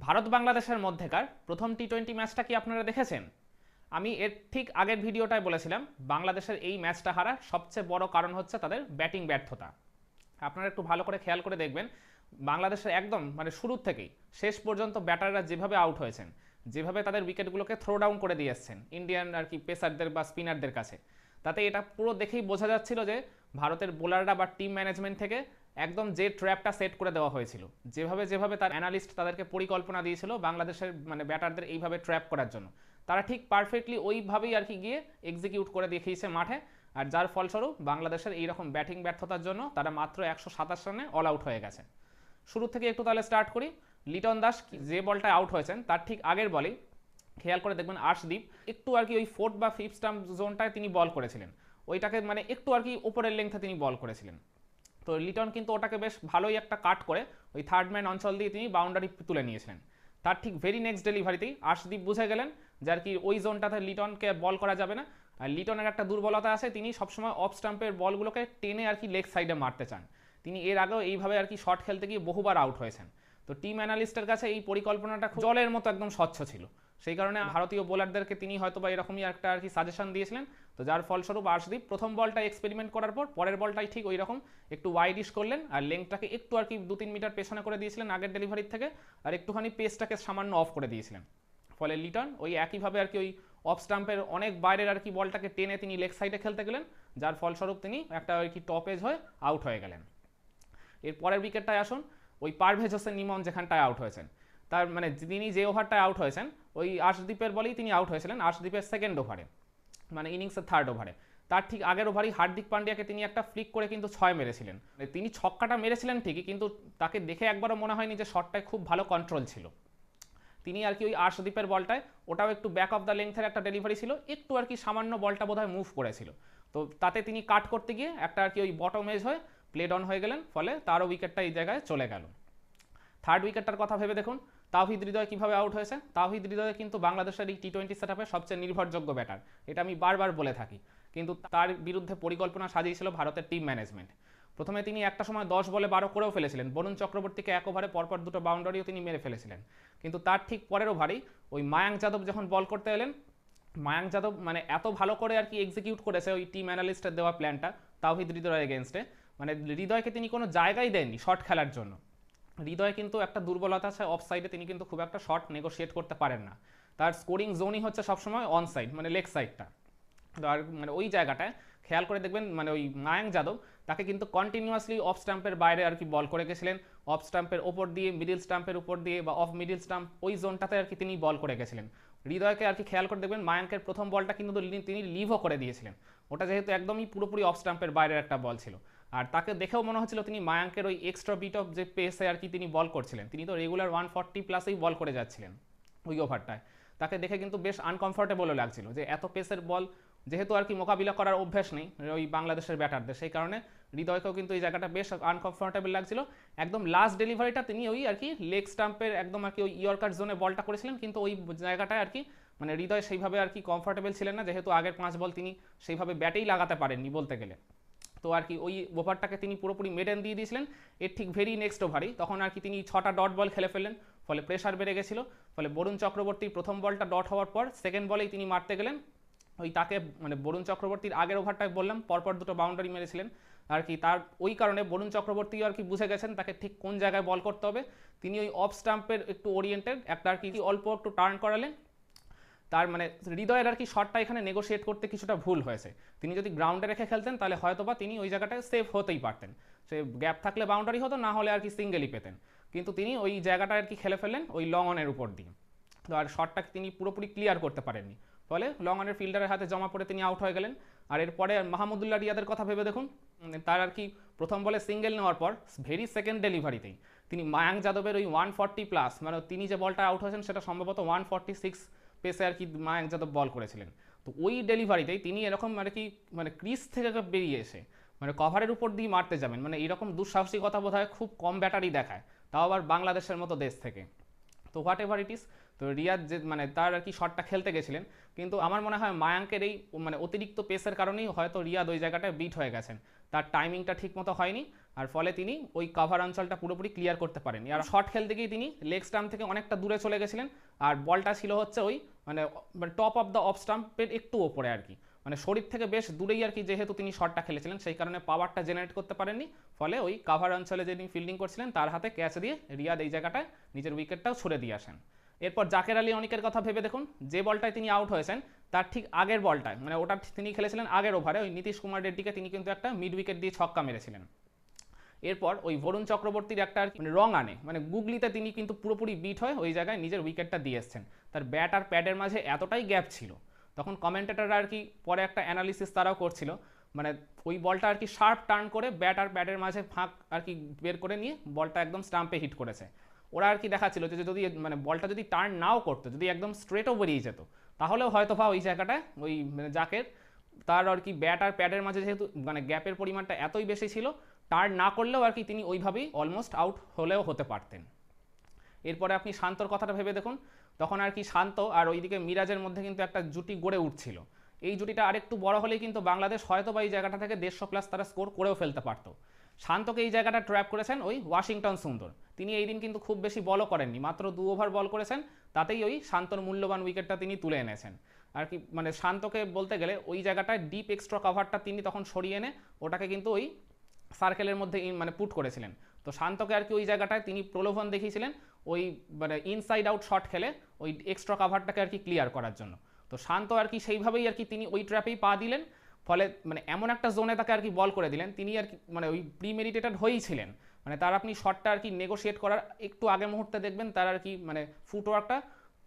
ভারত বাংলাদেশের মধ্যেকার প্রথম টি-20 ম্যাচটা কি আপনারা দেখেছেন? আমি এর ঠিক আগের ভিডিওটায় বলেছিলাম বাংলাদেশের এই ম্যাচটা হারার সবচেয়ে বড় কারণ হচ্ছে তাদের ব্যাটিং ব্যর্থতা। আপনারা একটু ভালো করে খেয়াল করে দেখবেন, বাংলাদেশের একদম মানে শুরুর থেকেই শেষ পর্যন্ত ব্যাটাররা যেভাবে আউট হয়েছেন, যেভাবে তাদের উইকেটগুলোকে থ্রো ডাউন করে দিয়ে এসছেন ইন্ডিয়ান আর কি পেসারদের বা স্পিনারদের কাছে, তাতে এটা পুরো দেখেই বোঝা যাচ্ছিল যে ভারতের বোলাররা বা টিম ম্যানেজমেন্ট থেকে একদম যে ট্র্যাপটা সেট করে দেওয়া হয়েছিল, যেভাবে যেভাবে তার অ্যানালিস্ট তাদেরকে পরিকল্পনা দিয়েছিল বাংলাদেশের মানে ব্যাটারদের এইভাবে ট্র্যাপ করার জন্য, তারা ঠিক পারফেক্টলি ওইভাবেই আর কি গিয়ে এক্সিকিউট করে দেখিয়েছে মাঠে। আর যার ফলস্বরূপ বাংলাদেশের এইরকম ব্যাটিং ব্যর্থতার জন্য তারা মাত্র 127 রানে অল আউট হয়ে গেছে। শুরু থেকে একটু তাহলে স্টার্ট করি। লিটন দাস যে বলটায় আউট হয়েছেন তার ঠিক আগের বলেই খেয়াল করে দেখবেন আর্শদীপ একটু আর কি ওই ফোর্থ বা ফিফথ স্টাম্প জোনটায় তিনি বল করেছিলেন, ওইটাকে মানে একটু আর কি উপরের লেংথে তিনি বল করেছিলেন। তো লিটন কিন্তু ওটাকে বেশ ভালোই একটা কাট করে ওই থার্ড ম্যান অঞ্চল দিয়ে তিনি বাউন্ডারি তুলে নিয়েছিলেন। তার ঠিক ভেরি নেক্সট ডেলিভারিতেই আর্শদীপ বুঝে গেলেন যার কি ওই জোনটাতে লিটনকে বল করা যাবে না। আর লিটনের একটা দুর্বলতা আছে, তিনি সবসময় অফ স্টাম্পের বলগুলোকে টেনে আর কি লেগ সাইডে মারতে চান। তিনি এর আগেও এইভাবে আর কি শট খেলতে গিয়ে বহুবার আউট হয়েছেন। তো টিম অ্যানালিস্টের কাছে এই পরিকল্পনাটা জলের মতো একদম স্বচ্ছ ছিল, সেই কারণে ভারতীয় বোলারদেরকে তিনি হয়তো বা এরকমই একটা আর কি সাজেশন দিয়েছিলেন। তো যার ফলস্বরূপ আর্শদীপ প্রথম বলটা এক্সপেরিমেন্ট করার পর পরের বলটাই ঠিক ওই রকম একটু ওয়াইডিশ করলেন আর লেংথটাকে একটু আর কি 2-3 মিটার পেছনে করে দিয়েছিলেন আগের ডেলিভারির থেকে, আর একটুখানি পেসটাকে সামান্য অফ করে দিয়েছিলেন। ফলে লিটন ওই একইভাবে আর কি ওই অফ স্টাম্পের অনেক বাইরের আর কি বলটাকে টেনে তিনি লেগ সাইডে খেলতে গেলেন, যার ফলস্বরূপ তিনি একটা আর কি টপ এজ হয়ে আউট হয়ে গেলেন। এর পরের উইকেটটায় আসুন, ওই পারভেজ হোসেন ইমন যেখানটায় আউট হয়েছেন, তার মানে তিনি যে ওভারটায় আউট হয়েছেন ওই আর্শদীপের বলেই তিনি আউট হয়েছিলেন, আর্শদীপের সেকেন্ড ওভারে মানে ইনিংসের থার্ড ওভারে। তার ঠিক আগের ওভারই হার্দিক পান্ডিয়াকে তিনি একটা ফ্লিক করে কিন্তু 6 মেরেছিলেন। তিনি ছক্কাটা মেরেছিলেন ঠিকই, কিন্তু তাকে দেখে একবারও মনে হয়নি যে শটটায় খুব ভালো কন্ট্রোল ছিল। তিনি আর কি ওই আর্শদীপের বলটায়, ওটাও একটু ব্যাক অফ দ্য লেংথের একটা ডেলিভারি ছিল, একটু আর কি সামান্য বলটা বোধহয় মুভ করেছিল, তো তাতে তিনি কাট করতে গিয়ে একটা আর কি ওই বটম এজ হয়ে প্লেড অন হয়ে গেলেন, ফলে তারও উইকেটটা এই জায়গায় চলে গেল। থার্ড উইকেটটার কথা ভেবে দেখুন তাওহিদ হৃদয় কীভাবে আউট হয়েছে। তাওহিদ হৃদয় কিন্তু বাংলাদেশের এই টি-20 সেটআপে সবচেয়ে নির্ভরযোগ্য ব্যাটার, এটা আমি বারবার বলে থাকি, কিন্তু তার বিরুদ্ধে পরিকল্পনা সাজিয়েছিল ভারতের টিম ম্যানেজমেন্ট। প্রথমে তিনি একটা সময় 10 বলে 12 করেও ফেলেছিলেন, বরুণ চক্রবর্তীকে এক ওভারে পরপর দুটো বাউন্ডারিও তিনি মেরে ফেলেছিলেন। কিন্তু তার ঠিক পরের ওভারেই ওই মায়াঙ্ক যাদব যখন বল করতে এলেন, মায়াঙ্ক যাদব মানে এত ভালো করে আর কি এক্সিকিউট করেছে ওই টিম অ্যানালিস্টের দেওয়া প্ল্যানটা তাওহিদ হৃদয়ের এগেনস্টে, মানে হৃদয়কে তিনি কোনো জায়গায় দেননি শট খেলার জন্য। হৃদয় কিন্তু একটা দুর্বলতা আছে অফ সাইডে, তিনি কিন্তু খুব একটা শট নেগোশিয়েট করতে পারেন না, তার স্কোরিং জোনই হচ্ছে সবসময় অন সাইড মানে লেগ সাইডটা। আর মানে ওই জায়গাটায় খেয়াল করে দেখবেন মানে ওই মায়াঙ্ক যাদব তাকে কিন্তু কন্টিনিউয়াসলি অফ স্টাম্পের বাইরে আর কি বল করে গেছিলেন, অফ স্টাম্পের ওপর দিয়ে মিডিল স্টাম্পের উপর দিয়ে বা অফ মিডিল স্টাম্প ওই জোনটাতে আর কি তিনি বল করে গেছিলেন। হৃদয়কে আর কি খেয়াল করে দেখবেন মায়াঙ্কের প্রথম বলটা কিন্তু তিনি লিভও করে দিয়েছিলেন, ওটা যেহেতু একদমই পুরোপুরি অফ স্টাম্পের বাইরের একটা বল ছিল। আর তাকে দেখেও মনে হচ্ছিল তিনি মায়াঙ্কের ওই এক্সট্রা বিট অফ যে পেসে আর কি তিনি বল করছিলেন, তিনি তো রেগুলার 140 প্লাসেই বল করে যাচ্ছিলেন ওই ওভারটায়, তাকে দেখে কিন্তু বেশ আনকমফোর্টেবলও লাগছিল যে এত পেসের বল যেহেতু আর কি মোকাবিলা করার অভ্যাস নেই ওই বাংলাদেশের ব্যাটারদের, সেই কারণে হৃদয়কেও কিন্তু এই জায়গাটা বেশ আনকমফোর্টেবল লাগছিল। একদম লাস্ট ডেলিভারিটা তিনি ওই আর কি লেগ স্টাম্পের একদম আর কি ওই ইয়র্কার জোনে বলটা করেছিলেন, কিন্তু ওই জায়গাটায় আর কি মানে হৃদয় সেইভাবে আর কি কমফোর্টেবল ছিলেন না, যেহেতু আগের 5 বল তিনি সেইভাবে ব্যাটেই লাগাতে পারেননি বলতে গেলে। তো আর কি ওই ওভারটাকে তিনি পুরোপুরি মেডেন দিয়ে দিয়েছিলেন। এর ঠিক ভেরি নেক্সট ওভারই তখন আর কি তিনি 6টা ডট বল খেলে ফেললেন, ফলে প্রেশার বেড়ে গেছিল, ফলে বরুণ চক্রবর্তীর প্রথম বলটা ডট হওয়ার পর সেকেন্ড বলেই তিনি মারতে গেলেন ওই তাকে মানে বরুণ চক্রবর্তীর আগের ওভারটায় বললাম পরপর দুটো বাউন্ডারি মেরেছিলেন আর কি, তার ওই কারণে বরুণ চক্রবর্তী আর কি বুঝে গেছেন তাকে ঠিক কোন জায়গায় বল করতে হবে, তিনি ওই অফ স্টাম্পের একটু ওরিয়েন্টেড একটা আর কি অল্প একটু টার্ন করালেন। তার মানে হৃদয়ের আর কি শটটা এখানে নেগোশিয়েট করতে কিছুটা ভুল হয়েছে, তিনি যদি গ্রাউন্ডে রেখে খেলতেন তাহলে হয়তোবা তিনি ওই জায়গাটায় সেফ হতেই পারতেন, সে গ্যাপ থাকলে বাউন্ডারি হতো, না হলে আর কি সিঙ্গেলই পেতেন, কিন্তু তিনি ওই জায়গাটা আর কি খেলে ফেললেন ওই লং অনের উপর দিয়ে। তো আর শটটাকে তিনি পুরোপুরি ক্লিয়ার করতে পারেননি, ফলে লং অনের ফিল্ডারের হাতে জমা পড়ে তিনি আউট হয়ে গেলেন। আর এরপরে মাহমুদুল্লাহ রিয়াদের কথা ভেবে দেখুন, তার আর কি প্রথম বলে সিঙ্গেল নেওয়ার পর ভেরি সেকেন্ড ডেলিভারিতেই তিনি মায়াঙ্ক যাদবের ওই 140 প্লাস মানে তিনি যে বলটা আউট হয়েছেন সেটা সম্ভবত 146 পেসে আর কি মায়াঙ্ক যাদব বল করেছিলেন। তো ওই ডেলিভারিতেই তিনি এরকম আর কি মানে ক্রিজ থেকে বেরিয়ে এসে মানে কভারের উপর দিয়ে মারতে যাবেন, মানে এরকম দুঃসাহসিকতা বোধ হয় খুব কম ব্যাটারি দেখায়, তাও আবার বাংলাদেশের মতো দেশ থেকে। তো হোয়াট এভার ইট ইস, তো রিয়াদ যে মানে তার আর কি শটটা খেলতে গেছিলেন, কিন্তু আমার মনে হয় মায়াঙ্কের এই মানে অতিরিক্ত পেসের কারণেই হয়তো রিয়াদ ওই জায়গাটায় বিট হয়ে গেছেন, তার টাইমিংটা ঠিক মতো হয়নি, আর ফলে তিনি ওই কাভার অঞ্চলটা পুরোপুরি ক্লিয়ার করতে পারেননি। আর শট খেলতে গিয়ে তিনি লেগ স্টাম্প থেকে অনেকটা দূরে চলে গেছিলেন, আর বলটা ছিল হচ্ছে ওই মানে টপ অফ দ্য অফ স্টাম্পের একটু ওপরে আর কি, মানে শরীর থেকে বেশ দূরেই আর কি যেহেতু তিনি শটটা খেলেছিলেন, সেই কারণে পাওয়ারটা জেনারেট করতে পারেননি, ফলে ওই কাভার অঞ্চলে যিনি ফিল্ডিং করছিলেন তার হাতে ক্যাচ দিয়ে রিয়াদ এই জায়গাটায় নিজের উইকেটটাও ছুড়ে দিয়ে আসেন। এরপর জাকের আলী অনিকের কথা ভেবে দেখুন, যে বলটায় তিনি আউট হয়েছেন তার ঠিক আগের বলটায়, মানে ওটা তিনি খেলেছিলেন আগের ওভারে, ওই নীতিশ কুমার রেড্ডিকে তিনি কিন্তু একটা মিড উইকেট দিয়ে ছক্কা মেরেছিলেন। এরপর ওই বরুণ চক্রবর্তীর একটা মানে রং আনে, মানে গুগলিতে তিনি কিন্তু পুরোপুরি বিট হয়ে ওই জায়গায় নিজের উইকেটটা দিয়ে এসছেন। তার ব্যাট আর প্যাডের মাঝে এতটাই গ্যাপ ছিল, তখন কমেন্টেটাররা আর কি পরে একটা অ্যানালিসিস তারাও করছিল, মানে ওই বলটা আর কি শার্প টার্ন করে ব্যাট আর প্যাডের মাঝে ফাঁক আর কি বের করে নিয়ে বলটা একদম স্টাম্পে হিট করেছে। ওরা আর কি দেখাচ্ছিল যে যদি মানে বলটা যদি টার্ন নাও করতো, যদি একদম স্ট্রেটও বেরিয়ে যেত, তাহলেও হয়তো বা ওই জায়গাটায় ওই মানে জাকের তার আর কি ব্যাট আর প্যাডের মাঝে যেহেতু মানে গ্যাপের পরিমাণটা এতই বেশি ছিল, টার্ন না করলেও আর কি তিনি ওইভাবেই অলমোস্ট আউট হলেও হতে পারতেন। এরপরে আপনি শান্তর কথাটা ভেবে দেখুন, তখন আর কি শান্ত আর ওইদিকে মিরাজের মধ্যে কিন্তু একটা জুটি গড়ে উঠছিল। এই জুটিটা আরেকটু বড় হলেই কিন্তু বাংলাদেশ হয়তো বা এই জায়গাটা থেকে 150+ তারা স্কোর করেও ফেলতে পারতো। শান্তকে এই জায়গাটা ট্র্যাপ করেছেন ওই ওয়াশিংটন সুন্দর, তিনি এই দিন কিন্তু খুব বেশি বলও করেননি, মাত্র 2 ওভার বল করেছেন, তাতেই ওই শান্তর মূল্যবান উইকেটটা তিনি তুলে এনেছেন। আর কি মানে শান্তকে বলতে গেলে ওই জায়গাটায় ডিপ এক্সট্রা কভারটা তিনি তখন সরিয়ে এনে ওটাকে কিন্তু ওই সার্কেলের মধ্যে মানে পুট করেছিলেন। তো শান্তকে আর কি ওই জায়গাটায় তিনি প্রলোভন দেখিয়েছিলেন ওই মানে ইনসাইড আউট শট খেলে ওই এক্সট্রা কাভারটাকে আর কি ক্লিয়ার করার জন্য। তো শান্ত আর কি সেইভাবেই আর কি তিনি ওই ট্র্যাপেই পা দিলেন, ফলে মানে এমন একটা জোনে তাকে আর কি বল করে দিলেন, তিনি আর কি মানে ওই প্রিমেডিটেটেড হয়েই ছিলেন, মানে তার আপনি শটটা আর কি নেগোশিয়েট করার একটু আগে মুহূর্তে দেখবেন তার আর কি মানে ফুটওয়ার্কটা,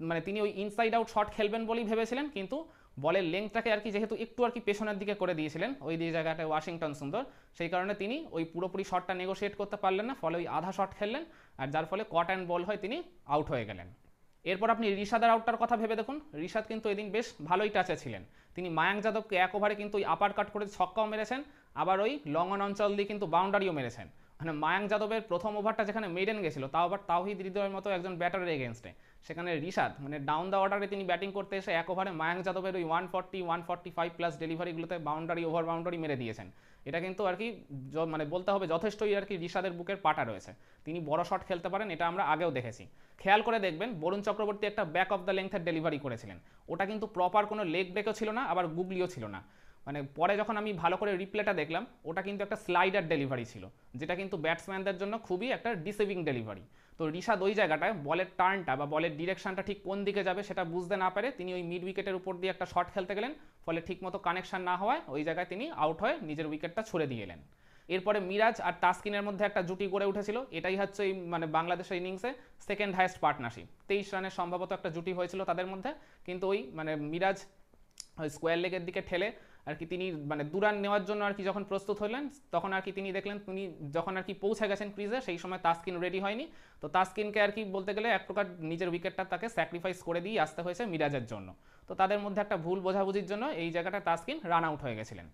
মানে তিনি ওই ইনসাইড আউট শট খেলবেন বলেই ভেবেছিলেন, কিন্তু বলের লেংথটাকে আর কি যেহেতু একটু আর কি পেছনের দিকে করে দিয়েছিলেন ওই দিয়ে জায়গাটায় ওয়াশিংটন সুন্দর, সেই কারণে তিনি ওই পুরোপুরি শটটা নেগোশিয়েট করতে পারলেন না, ফলে ওই আধা শট খেললেন, আর যার ফলে কট অ্যান্ড বল হয়ে তিনি আউট হয়ে গেলেন। এরপর আপনি রিশাদের আউটটার কথা ভেবে দেখুন, রিশাদ কিন্তু এদিন বেশ ভালোই টাচে ছিলেন, তিনি মায়াঙ্ক যাদবকে এক ওভারে কিন্তু ওই আপার কাট করে ছক্কাও মেরেছেন, আবার ওই লং অন অঞ্চল দিয়ে কিন্তু বাউন্ডারিও মেরেছেন। মানে মায়াঙ্ক যাদবের প্রথম ওভারটা যেখানে মেডেন গেছিল, তাও আবার তাওহিদ হৃদয়ের মতো একজন ব্যাটারের এগেনস্টে, সেখানে রিশাদ মানে ডাউন দ্য অর্ডারে তিনি ব্যাটিং করতে এসে এক ওভারে মায়াঙ্ক যাদবের ওই 140-145+ ডেলিভারিগুলোতে বাউন্ডারি ওভার বাউন্ডারি মেরে দিয়েছেন। এটা কিন্তু আর কি মানে বলতে হবে যথেষ্টই আর কি রিশাদের বুকের পাটা রয়েছে, তিনি বড় শট খেলতে পারেন, এটা আমরা আগেও দেখেছি। খেয়াল করে দেখবেন বরুণ চক্রবর্তী একটা ব্যাক অফ দ্য লেংথের ডেলিভারি করেছিলেন, ওটা কিন্তু প্রপার কোনো লেগ ব্রেকও ছিল না, আবার গুগলিও ছিল না, মানে পরে যখন আমি ভালো করে রিপ্লেটা দেখলাম ওটা কিন্তু একটা স্লাইডার ডেলিভারি ছিল, যেটা কিন্তু ব্যাটসম্যানদের জন্য খুবই একটা ডিসেভিং ডেলিভারি। তো রিশাদ ওই জায়গাটায় বলের টার্নটা বা বলের ডিরেকশনটা ঠিক কোন দিকে যাবে সেটা বুঝতে না পারে তিনি ওই মিড উইকেটের উপর দিয়ে একটা শট খেলতে গেলেন, ফলে ঠিকমতো কানেকশন না হওয়ায় ওই জায়গায় তিনি আউট হয়ে নিজের উইকেটটা ছুড়ে দিয়ে এলেন। এরপরে মিরাজ আর তাসকিনের মধ্যে একটা জুটি গড়ে উঠেছিল, এটাই হচ্ছে এই মানে বাংলাদেশের ইনিংসে সেকেন্ড হাইয়েস্ট পার্টনারশিপ, 23 রানের সম্ভবত একটা জুটি হয়েছিল তাদের মধ্যে, কিন্তু ওই মানে মিরাজ ওই স্কোয়ার লেগের দিকে ঠেলে আর কি তিনি মানে 2 রান নেওয়ার জন্য আর কি যখন প্রস্তুত হলেন, তখন আর কি তিনি দেখলেন তিনি যখন আর কি পৌঁছে গেছেন ক্রিজে, সেই সময় তাসকিন রেডি হয়নি, তো তাসকিনকে আর কি বলতে গেলে এক প্রকার নিজের উইকেটটা তাকে স্যাক্রিফাইস করে দিয়ে আসতে হয়েছে মিরাজের জন্য। তো তাদের মধ্যে একটা ভুল বোঝাবুঝির জন্য এই জায়গাটা তাসকিন রান আউট হয়ে গেছিলেন।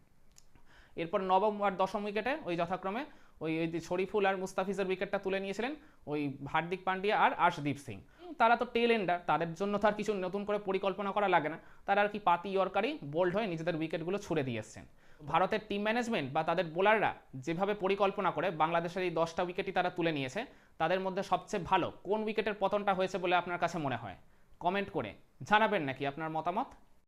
এরপর নবম আর দশম উইকেটে ওই যথাক্রমে ওই শরীফুল আর মুস্তাফিজের উইকেটটা তুলে নিয়েছিলেন ওই হার্দিক পান্ডিয়া আর আশদীপ সিং। তারা তো টেল এন্ডার, তাদের জন্য তো আর কিছু নতুন করে পরিকল্পনা করা লাগে না, তারা আর কি পাতি ইয়র্কারই বোল্ড হয়ে নিজেদের উইকেটগুলো ছুড়ে দিয়ে এসছেন। ভারতের টিম ম্যানেজমেন্ট বা তাদের বোলাররা যেভাবে পরিকল্পনা করে বাংলাদেশের এই 10টা উইকেটই তারা তুলে নিয়েছে, তাদের মধ্যে সবচেয়ে ভালো কোন উইকেটের পতনটা হয়েছে বলে আপনার কাছে মনে হয়? কমেন্ট করে জানাবেন নাকি আপনার মতামত।